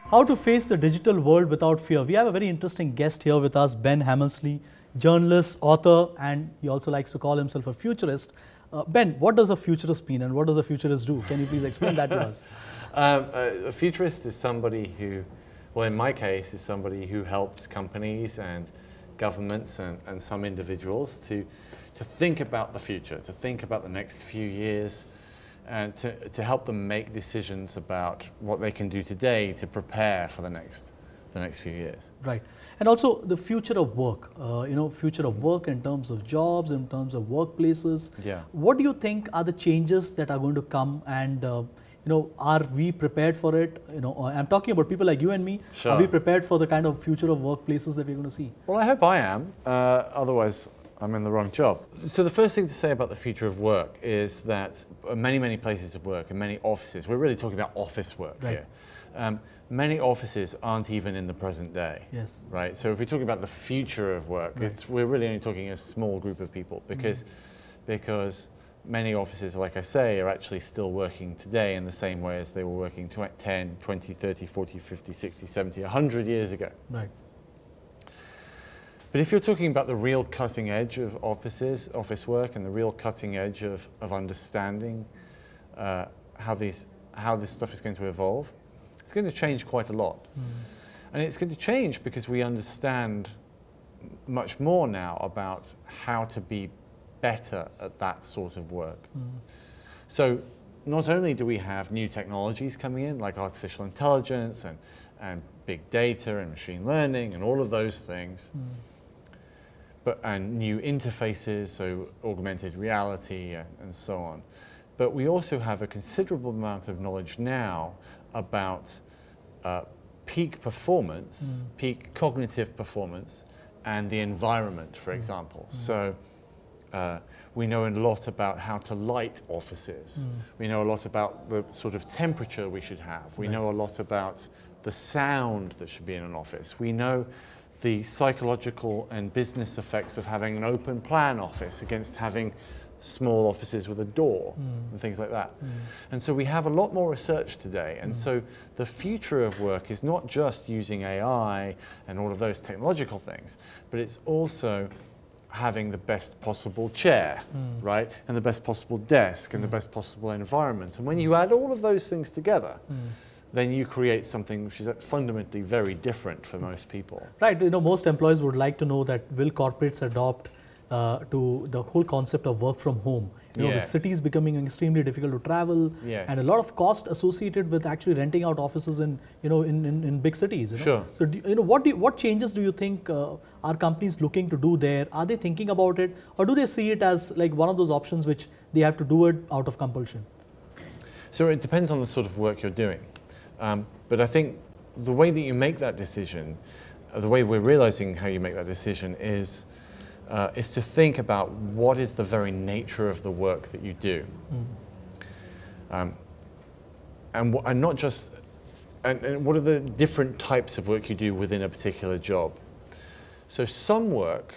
How to face the digital world without fear. We have a very interesting guest here with us, Ben Hammersley, journalist, author, and he also likes to call himself a futurist. Ben, what does a futurist mean and what does a futurist do? Can you please explain that to us? A futurist is somebody who, well, in my case, is somebody who helps companies and governments and some individuals to think about the future, to think about the next few years, and to help them make decisions about what they can do today to prepare for the next few years. Right. And also the future of work, future of work in terms of jobs, in terms of workplaces. Yeah. What do you think are the changes that are going to come, and are we prepared for it? I'm talking about people like you and me. Sure. Are we prepared for the kind of future of workplaces that we're going to see? Well, I hope I am. Otherwise, I'm in the wrong job. So the first thing to say about the future of work is that many places of work and many offices, we're really talking about office work right. here. Many offices aren't even in the present day. Yes. Right. So if we talk about the future of work, right. we're really only talking a small group of people because many offices, like I say, are actually still working today in the same way as they were working 10, 20, 30, 40, 50, 60, 70, 100 years ago. Right. But if you're talking about the real cutting edge of office work, and the real cutting edge of understanding how this stuff is going to evolve, it's going to change quite a lot. And it's going to change because we understand much more now about how to be better at that sort of work. So not only do we have new technologies coming in, like artificial intelligence and big data and machine learning and all of those things, and new interfaces, so augmented reality and so on. But we also have a considerable amount of knowledge now about peak performance, peak cognitive performance, and the environment, for example. So we know a lot about how to light offices. We know a lot about the sort of temperature we should have. We know a lot about the sound that should be in an office. We know the psychological and business effects of having an open plan office against having small offices with a door and things like that. And so we have a lot more research today. And so the future of work is not just using AI and all of those technological things, but it's also having the best possible chair, right? And the best possible desk and the best possible environment. And when you add all of those things together, then you create something which is fundamentally very different for most people. Right. Most employees would like to know that will corporates adopt to the whole concept of work from home. With cities becoming extremely difficult to travel, and a lot of cost associated with actually renting out offices in big cities. Sure. So what changes do you think are companies looking to do there? Are they thinking about it, or do they see it as like one of those options which they have to do it out of compulsion? So it depends on the sort of work you're doing. But I think the way that you make that decision, the way we're realizing how you make that decision is to think about what is the very nature of the work that you do. And not just, and what are the different types of work you do within a particular job. So some work,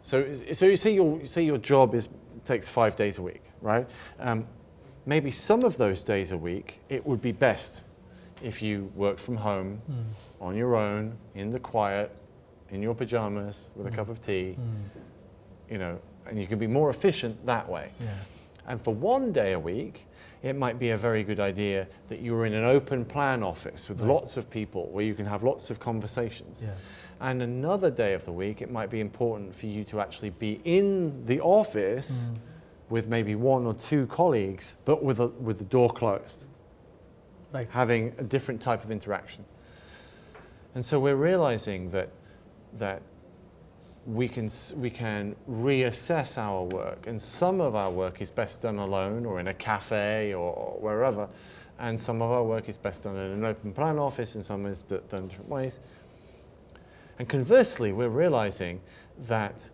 so you say your job takes 5 days a week, right? Maybe some of those days a week, it would be best if you worked from home on your own, in the quiet, in your pajamas, with a cup of tea, and you can be more efficient that way. And for 1 day a week, it might be a very good idea that you're in an open plan office with lots of people where you can have lots of conversations. And another day of the week, it might be important for you to actually be in the office with maybe 1 or 2 colleagues, but with the door closed. Right. Having a different type of interaction. And so we're realizing that we can reassess our work, and some of our work is best done alone or in a cafe or wherever, and some of our work is best done in an open plan office, and some is done different ways. And conversely, we're realizing that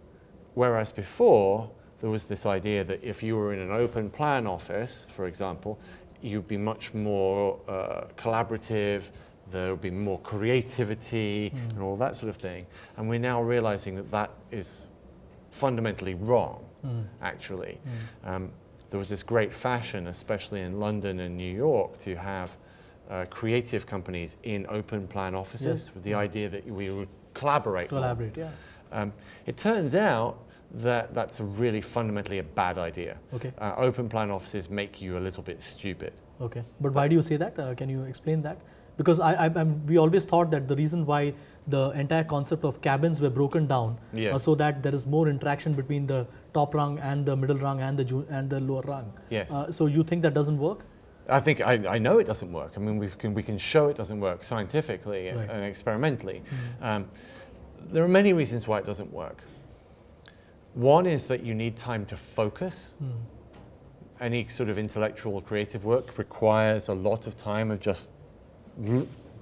whereas before there was this idea that if you were in an open plan office, for example, you'd be much more collaborative, there would be more creativity and all that sort of thing. And we're now realizing that that is fundamentally wrong, actually. There was this great fashion, especially in London and New York, to have creative companies in open plan offices with the idea that we would collaborate. It turns out that that's really fundamentally a bad idea. Open plan offices make you a little bit stupid. But why do you say that? Can you explain that? Because we always thought that the reason why the entire concept of cabins were broken down so that there is more interaction between the top rung and the middle rung and the lower rung. So you think that doesn't work? I think I know it doesn't work. I mean, we can show it doesn't work scientifically and experimentally. There are many reasons why it doesn't work. One is that you need time to focus. Any sort of intellectual or creative work requires a lot of time of just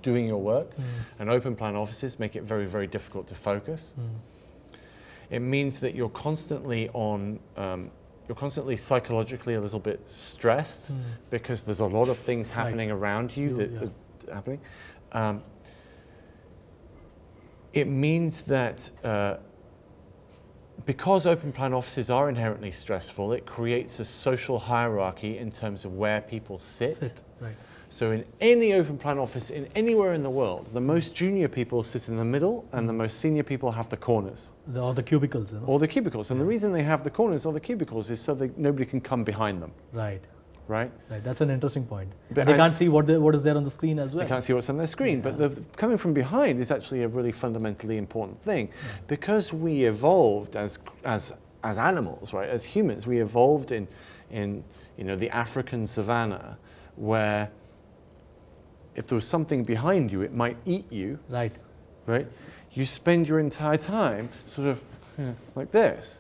doing your work, and open plan offices make it very, very difficult to focus. It means that you're constantly psychologically a little bit stressed because there's a lot of things happening around you that are happening. It means that because open plan offices are inherently stressful, it creates a social hierarchy in terms of where people sit. So in any open plan office, anywhere in the world, the most junior people sit in the middle and the most senior people have the corners. Or the cubicles. Or the cubicles. And the reason they have the corners or the cubicles is so that nobody can come behind them. Right? That's an interesting point. But they can't see what is there on the screen as well. They can't see what's on their screen, but coming from behind is actually a really fundamentally important thing. Because we evolved as animals, right? As humans, we evolved in the African savannah, where if there was something behind you, it might eat you. Right? You spend your entire time sort of like this.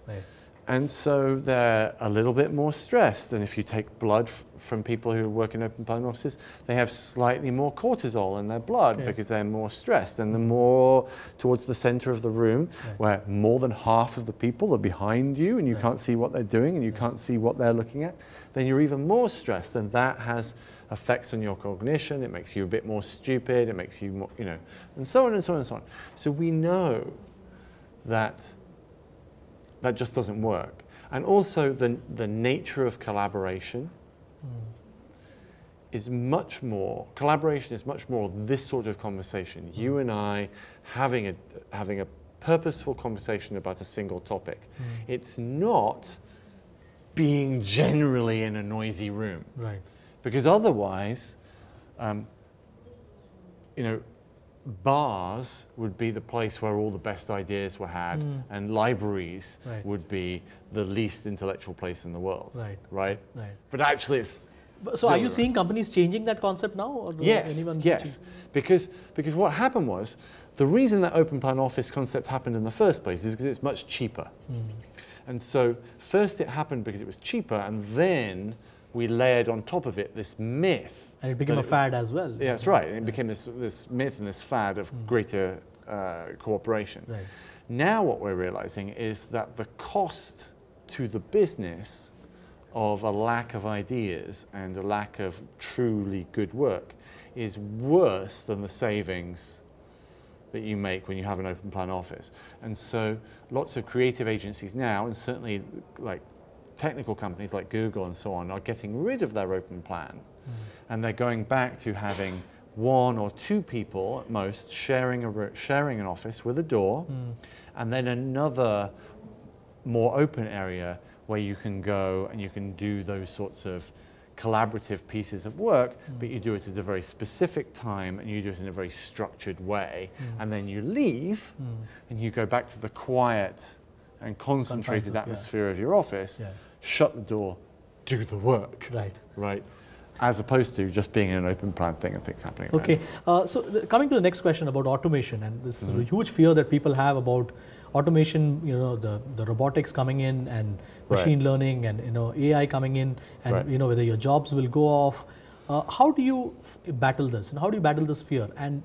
And so they're a little bit more stressed. And if you take blood from people who work in open plan offices, they have slightly more cortisol in their blood because they're more stressed. And the more towards the center of the room, where more than half of the people are behind you and you can't see what they're doing and you can't see what they're looking at, then you're even more stressed. And that has effects on your cognition. It makes you a bit more stupid. It makes you more, and so on and so on and so on. So we know that that just doesn't work. And also the nature of collaboration is much more, this sort of conversation. You and I having a purposeful conversation about a single topic. It's not being generally in a noisy room. Because otherwise, bars would be the place where all the best ideas were had, and libraries would be the least intellectual place in the world. Right? But actually, it's. So, are you seeing companies changing that concept now? Or yes. Because what happened was, the reason that open plan office concept happened in the first place is because it's much cheaper. And so, first it happened because it was cheaper, and then we layered on top of it this myth. And it became a fad as well. Yeah, that's right. And it became this myth and this fad of greater cooperation. Now what we're realizing is that the cost to the business of a lack of ideas and a lack of truly good work is worse than the savings that you make when you have an open plan office. And so lots of creative agencies now, and certainly like technical companies like Google and so on, are getting rid of their open plan, and they're going back to having one or two people at most sharing an office with a door, and then another more open area where you can go and you can do those sorts of collaborative pieces of work, but you do it at a very specific time and you do it in a very structured way, and then you leave and you go back to the quiet and concentrated atmosphere of your office, shut the door, do the work. Right. As opposed to just being in an open plan thing and things happening around. Okay, coming to the next question about automation, and this is a huge fear that people have about automation, the robotics coming in and machine learning and AI coming in, and whether your jobs will go off. How do you battle this, and how do you battle this fear? And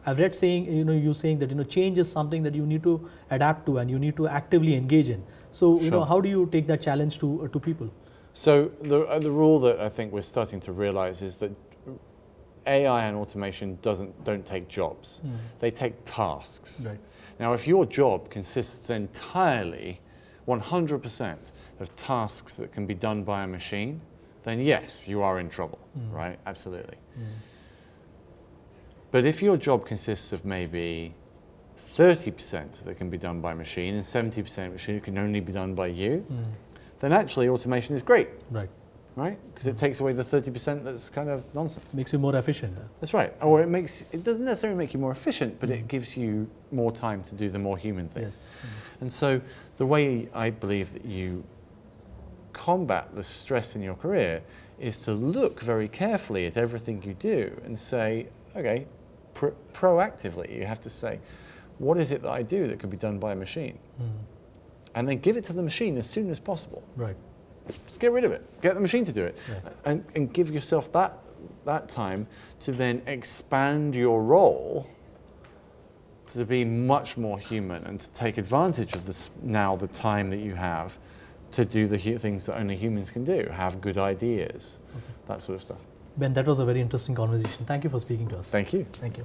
I've read you saying that change is something that you need to adapt to and you need to actively engage in. So how do you take that challenge to people? So the rule that I think we're starting to realize is that AI and automation don't take jobs. They take tasks. Now, if your job consists entirely, 100% of tasks that can be done by a machine, then yes, you are in trouble, right? Absolutely. But if your job consists of maybe 30% that can be done by machine and 70% machine can only be done by you, then actually automation is great. Right? Because it takes away the 30% that's kind of nonsense. Makes you more efficient. That's right. Or it doesn't necessarily make you more efficient, but it gives you more time to do the more human things. And so the way I believe that you combat the stress in your career is to look very carefully at everything you do and say, okay, proactively, you have to say, what is it that I do that could be done by a machine? And then give it to the machine as soon as possible. Just get rid of it. Get the machine to do it. And give yourself that time to then expand your role to be much more human and to take advantage of the time that you have to do the things that only humans can do, have good ideas, that sort of stuff. Ben, that was a very interesting conversation. Thank you for speaking to us. Thank you. Thank you.